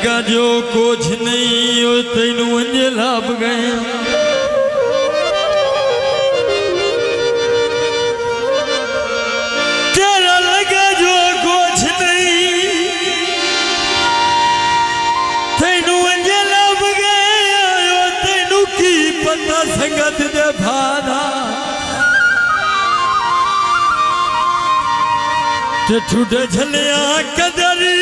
लगा जो कुछ नहीं हो तेनू अंजे लाभ गए तेरा लगा जो कुछ नहीं तेनू अंजे लाभ गए तेनू की पता संगत दे भादा ते ठुडे झलिया कदरी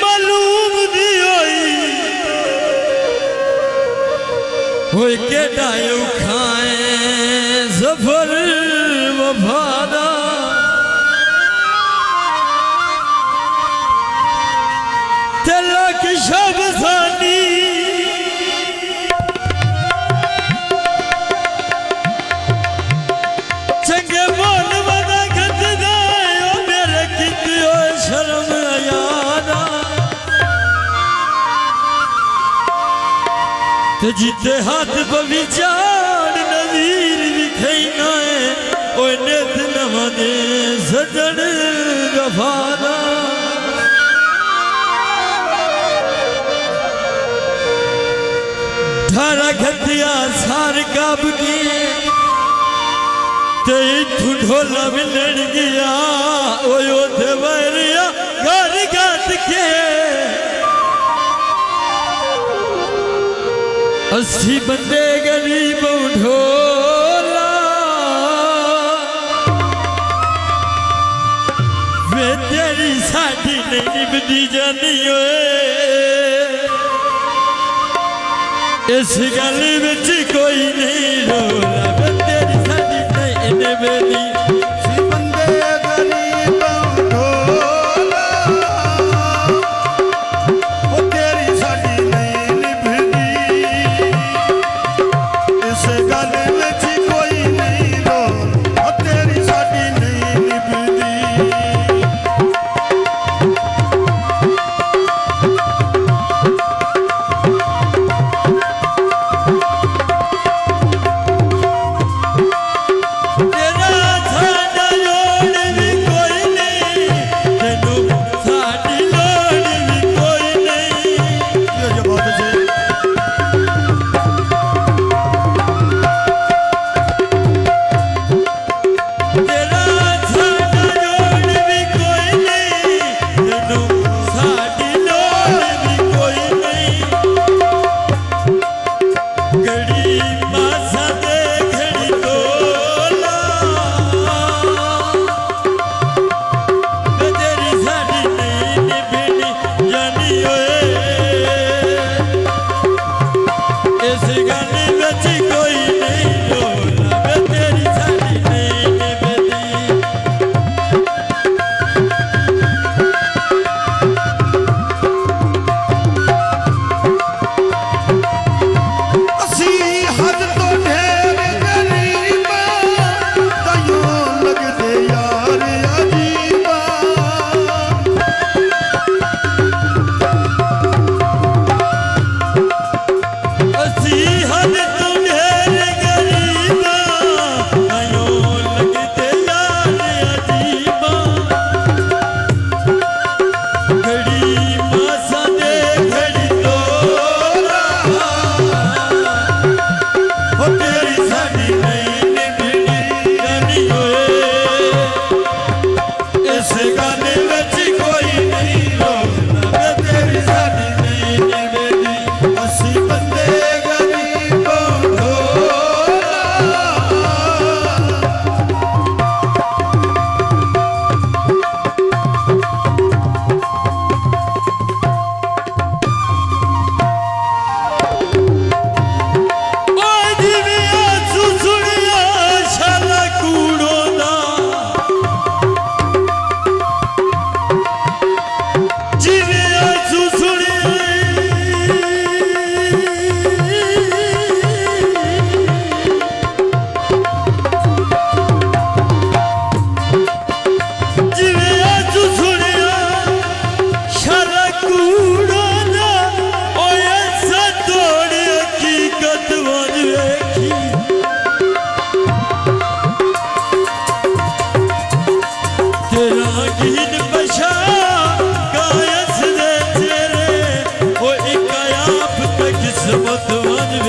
मालूम दी होई के डायो खाए सफर वफादा तेला की शब सानी चंगे बोल बदा गत दायो मेरे कितियो शर्म यादा ते जीते हाथ बविचार नवीर विखैना है ओए नेत नवदे सजन गफादा धारा घतिया सार काब की ते इथु ढोला मिलन गया ओयो देवरिया घर गात के अस्सी बंदे गरीब ढोला वे तेरी साड़ी नहीं निभदी जानी इस गल विच कोई नहीं रोला वे तेरी साड़ी नहीं निभदी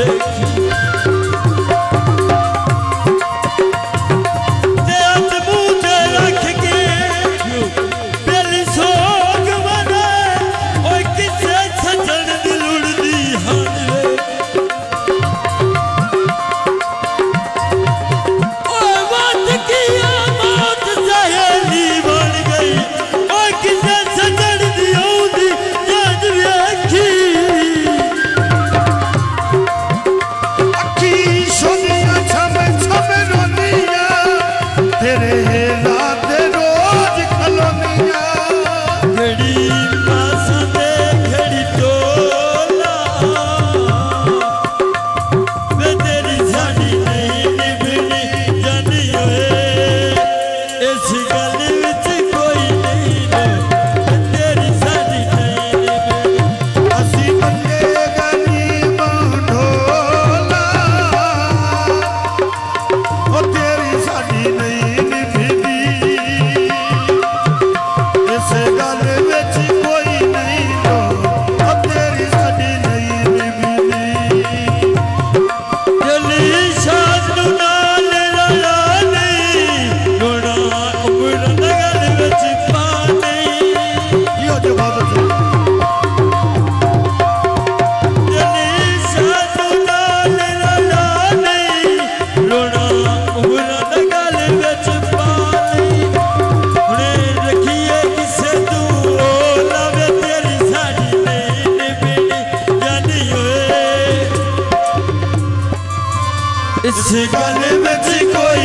देखी ते अज मुझे रख के मेरी सोग मने ओए किसे सजन दी लुड़दी हन ओए बात किया मौत सहेली बन गई ओए किसे सजन दी औंदी जज वेखी अखी सोनिया छम छम रोनिया तेरे रात रोज खलोनिया घड़ी मासा दे घड़ी टोला वे तेरी साड़ी नहीं निभनी जानी होए इस गल विच कोई नहीं रो तेरी साड़ी नहीं निभनी असी बंदे गरीब ढोला ओ तेरी साडी नहीं निभदी इस गल विच कोई नहीं रो ओ तेरी साडी नहीं निभदी दिली शाद नाल रला नहीं रोना उम्र नगल विच पानी यो जवाब दे दिली शाद नाल रला नहीं रोना उम्र नगल विच पानी हुणे रखिए किसे तू लावे तेरी साड़ी नहीं निभनी जानी होए इस गल विच कोई